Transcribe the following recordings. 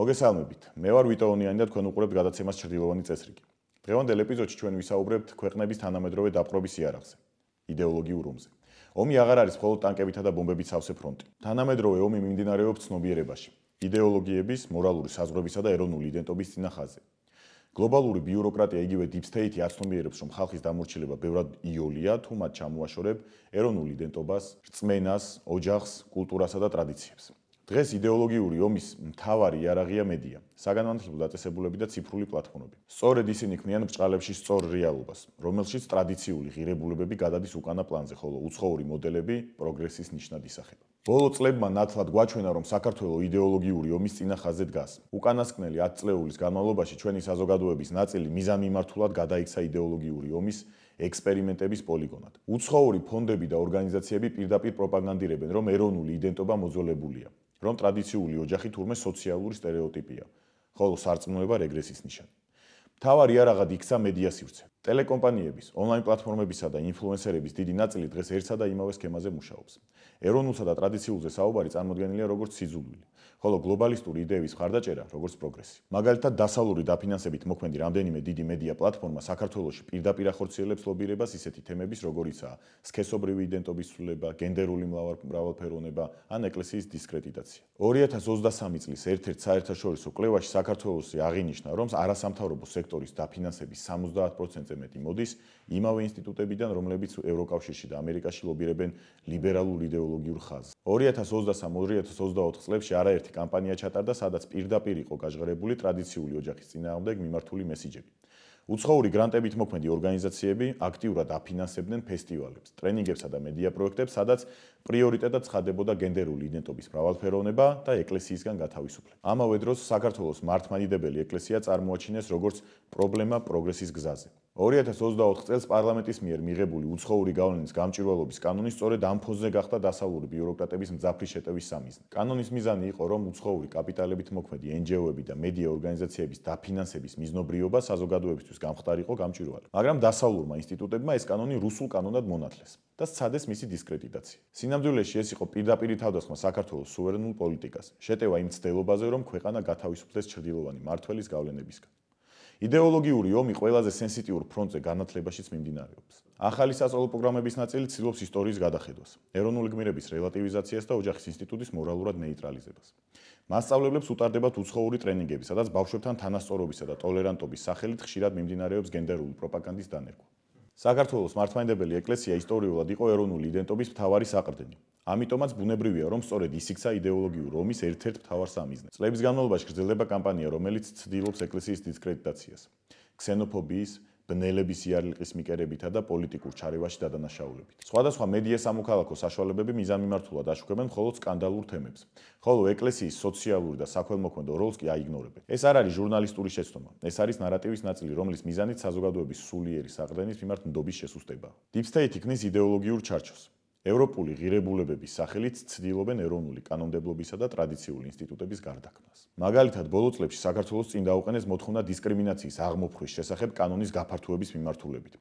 მოგესალმებით. მე ვარ ვიტოონიანი და თქვენ უყურებთ გადაცემას ჩრდილოვანი წესრიგი. დღევანდელ ეპიზოდში ჩვენ ვისაუბრებთ ქვეყნების თანამედროვე დაპყრობის იარაღზე, იდეოლოგიურ ომზე. ომი აღარ არის მხოლოდ ტანკებითა და ბომბებით სავსე ფრონტი. თანამედროვე ომი მიმდინარეობს ცნობიერებაში, იდეოლოგიების, მორალური საზღვრებისა და ეროვნული იდენტობის წინახაზე. გლობალური ბიუროკრატია იგივე Deep State აცნობიერებს, რომ ხალხის დამორჩილება ბევრად იოლია, თუ მათ ჩამოაშორებ ეროვნულ იდენტობას, რწმენას, ოჯახს, კულტურასა და ტრადიციებს. დღეს იდეოლოგიური ომის მთავარი იარაღია მედია, საგანმანათლებლო დაწესებულები და ციფრული პლატფორმები. სწორედ ისინი ქმნიან ბრჭყალებში სწორ რეალობას, რომელშიც ტრადიციული ღირებულებები გადადის უკანა პლანზე, ხოლო უცხოური მოდელები პროგრესის ნიშნად ისახება. ბოლო წლებმა ნათლად გვაჩვენა, რომ საქართველოს იდეოლოგიური ომის წინახაზე დგას. უკანასკნელი 10 წლეულის განმავლობაში ჩვენი საზოგადოების ნაწილი მიზანმიმართულად გადაიქცა იდეოლოგიური ომის ექსპერიმენტების პოლიგონად. უცხოური ფონდები და ორგანიზაციები პირდაპირ პროპაგანდირებენ, რომ ეროვნული იდენტობა მოძველებულია. რომ ტრადიციული ოჯახი თურმე სოციალური სტერეოტიპია, ხოლო სარწმუნოება რეგრესის ნიშანი. მთავარი იარაღად იქცა მედია სივრცე. ტელეკომპანიების, ონლაინ პლატფორმებისა და ინფლუენსერების დიდი ნაწილი დღეს ერთსა და იმავე სქემაზე მუშაობს. ეროვნულსა და ტრადიციულზე საუბარი წარმოდგენილია როგორც სიძულვილი, ხოლო გლობალისტური იდეების მხარდაჭერა როგორც პროგრესი. მაგალითად, დასავლური დაფინანსებით მოქმედი რამდენიმე დიდი მედია პლატფორმა საქართველოში პირდაპირ ახორციელებს ლობირებას ისეთი თემების, როგორიცაა სქესობრივი იდენტობის ცვლილება, გენდერული მრავალფეროვნება ან ეკლესიის დისკრედიტაცია. 2023 წლის ერთ-ერთ საერთაშორისო კვლევაში საქართველოსი აღინიშნა, რომ არასამთავრობო სექტორის დაფინანსების 70%-ზე მეტი მოდის იმავე ინსტიტუტებიდან, რომლებიც ევროკავშირში და ამერიკაში ლობირებენ ლიბერალურ იდეოლოგიურ ხაზს. 2022-2024 წლებში არაერთი კამპანია ჩატარდა, სადაც პირდაპირ იყო გაჟღერებული ტრადიციული ოჯახის წინააღმდეგ მიმართული მესიჯები. უცხოური გრანტებით მოქმედი ორგანიზაციები აქტიურად აფინანსებდნენ ფესტივალებს, ტრენინგებსა და მედია პროექტებს, სადაც პრიორიტეტად ცხადდებოდა გენდერული იდენტობის მრავალფეროვნება და ეკლესიისგან გათავისუფლება. ამავე დროს საქართველოს მართლმადიდებელი ეკლესია წარმოაჩინეს როგორც პრობლემა პროგრესის გზაზე. 2024 წელს პარლამენტის მიერ მიღებული უცხოური გავლენის გამჭვირვალობის კანონი სწორედ ამ ფონზე გახდა დასავლური ბიუროკრატების მძაფრი შეტევის სამიზნე. კანონის მიზანი იყო, რომ უცხოური კაპიტალებით მოქმედი NGO-ები და მედია ორგანიზაციების დაფინანსების მიზნობრიობა საზოგადოებისთვის გამხდარიყო გამჭვირვალე. მაგრამ დასავლურმა ინსტიტუტებმა ეს კანონი რუსულ კანონად მონათლეს და სცადეს მისი დისკრედიტაცია. სინამდვილეში ეს იყო პირდაპირი თავდასხმა საქართველოს სუვერენულ პოლიტიკას, შეტევა იმ ცდილობაზე, რომ ქვეყანა გათავისუფლდეს ჩრდილოვანი მმართველის გავლენებისგან. იდეოლოგიური ომი ყველაზე სენსიტიურ ფრონტზე განათლებაშიც მიმდინარეობს. ახალი სასწავლო პროგრამების ნაწილი ცდილობს ისტორიის გადახედვას, ეროვნული გმირების რელატივიზაციას და ოჯახის ინსტიტუტის მორალურად ნეიტრალიზებას. მასწავლებლებს უტარდებათ უცხოური ტრენინგები, სადაც ბავშვებთან თანასწორობისა და ტოლერანტობის სახელით ხშირად მიმდინარეობს გენდერული პროპაგანდის დანერგვა. საქართველოს მართლმადიდებელი ეკლესია ისტორიულად იყო ეროვნული იდენტობის მთავარი საყრდენი. ამიტომაც ბუნებრივია, რომ სწორედ ის იქცა იდეოლოგიურ ომის ერთ-ერთ მთავარ სამიზნედ. წლების განმავლობაში გრძელდება კამპანია, რომელიც ცდილობს ეკლესიის დისკრედიტაციას, ქსენოფობიის, ბნელების იარლიყის მიკერებითა და პოლიტიკურ ჩარევაში დადანაშაულებით. სხვადასხვა მედია სამოქალაქო საშუალებები მიზანმიმართულად აშუქებენ მხოლოდ სკანდალურ თემებს, ხოლო ეკლესიის სოციალური და საქველმოქმედო როლს კი აიგნორებენ. ეს არ არის ჟურნალისტური შეცდომა, ეს არის ნარატივის ნაწილი, რომლის მიზანით საზოგადოების სულიერი საყრდენის მიმართ ნდობის შესუსტება. Deep State ქმნის იდეოლოგიურ ჩარჩოს. ევროპული ღირებულებების სახელით ცდილობენ ეროვნული კანონმდებლობისა და ტრადიციული ინსტიტუტების გარდაქმნას. მაგალითად, ბოლო წლებში საქართველოს წინ დაუყენეს მოთხოვნა დისკრიმინაციის აღმოფხვის შესახებ კანონის გაფართოების მიმართულებით,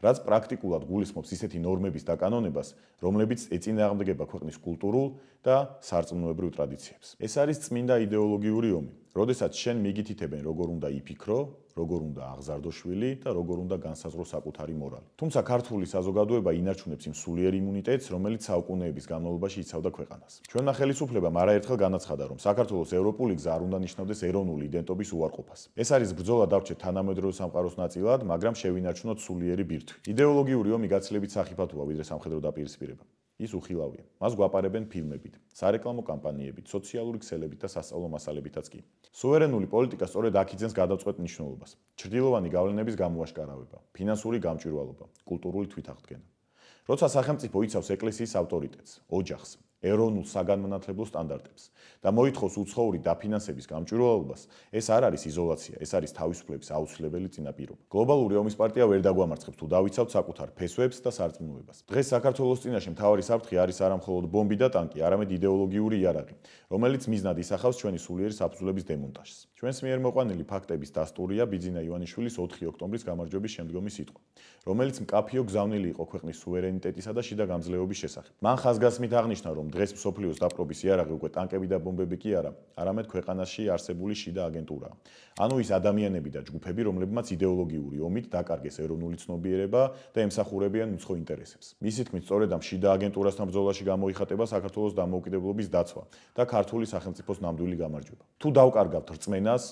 რაც პრაქტიკულად გულისხმობს ისეთი ნორმების დაკანონებას, რომლებიც ეწინააღმდეგება ქვეყნის კულტურულ და სარწმუნოებრივ ტრადიციებს. ეს არის წმინდა იდეოლოგიური ომი, როდესაც შენ მიგითითებენ, როგორ უნდა იფიქრო, როგორ უნდა აღზარდო შვილი და როგორ უნდა განსაზღვრო საკუთარი მორალი. თუმცა ქართული საზოგადოება ინარჩუნებს იმ სულიერ იმუნიტეტს, რომელიც საუკუნეების განმავლობაში იცავდა ქვეყანას. ჩვენმა ხელისუფლებამ არაერთხელ განაცხადა, რომ საქართველოს ევროპული გზა არ უნდა ნიშნავდეს ეროვნული იდენტობის უარყოფას. ეს არის ბრძოლა დარჩეთ თანამედროვე სამყაროს ნაწილად, მაგრამ შევინარჩუნოთ სულიერი ბირთვი. იდეოლოგიური ომი გაცილებით სახიფათოა, ვიდრე სამხედრო დაპირისპირება. ის უხილავია. მას გვაპარებენ ფილმებით, სარეკლამო კამპანიებით, სოციალური ქსელებით და სასწავლო მასალებითაც კი. სუვერენული პოლიტიკა სწორედ აქ იძენს გადამწყვეტ მნიშვნელობას. ჩრდილოვანი გავლენების გამოაშკარავება, ფინანსური გამჭვირვალობა, კულტურული თვითაღდგენა. როცა სახელმწიფო იცავს ეკლესიის ავტორიტეტს, ოჯახს, ეროვნულ საგანმანათლებლო სტანდარტებს და მოითხოვს უცხოური დაფინანსების გამჭვირვალობას, ეს არ არის იზოლაცია, ეს არის თავისუფლების აუცილებელი წინაპირობა. გლობალური ომის პარტია ვერ დაგვამარცხებს თუ დავიცავთ საკუთარ ფესვებს და სარწმუნოებას. დღეს საქართველოს წინაშე მთავარი საფრთხე არის არა მხოლოდ ბომბი და ტანკი, არამედ იდეოლოგიური იარაღი, რომელიც მიზნად ისახავს ჩვენი სულიერი საფუძვლების დემონტაჟს. ჩვენს მიერ მოყვანილი ფაქტების დასტურია ბიძინა ივანიშვილის 4 ოქტომბრის გამარჯვების შემდგომი სიტყვა, რომელიც მკაფიო გზავნილი იყო ქვეყნის სუვერენიტეტისა და შიდა გამძლეობის შესახებ. მან ხაზგასმით აღნიშნა, რომ დღეს მსოფლიოს დაპყრობის იარაღი უკვე ტანკები და ბომბები კი არა, არამედ ქვეყანაში არსებული შიდა აგენტურაა. ანუ ის ადამიანები და ჯგუფები, რომლებმაც იდეოლოგიური ომით დაკარგეს ეროვნული ცნობიერება და ემსახურებიან უცხო ინტერესებს. მისი თქმით, სწორედ ამ შიდა აგენტურასთან ბრძოლაში გამოიხატება საქართველოს დამოუკიდებლობის დაცვა და ქართული სახელმწიფოს ნამდვილი გამარჯვება. თუ დავკარგავთ რწმენას,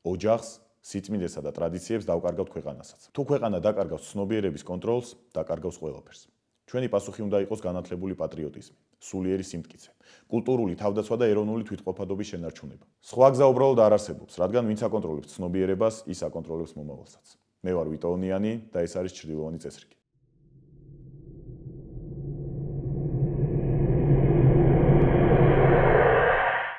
ოჯახს, სიწმინდესა და ტრადიციებს, დავკარგავთ ქვეყანასაც. თუ ქვეყანა დაკარგავს ცნობიერების კონტროლს, დაკარგავს ყველაფერს. ჩვენი პასუხი უნდა იყოს განათლებული პატრიოტიზმი, სულიერი სიმტკიცე, კულტურული თავდაცვა და ეროვნული თვითმყოფადობის შენარჩუნება. სხვა გზა უბრალოდ არ არსებობს, რადგან ვინც აკონტროლებს ცნობიერებას, ის აკონტროლებს მომავალსაც. მე ვარ ვიტო ონიანი და ეს არის ჩრდილოვანი წესრიგი.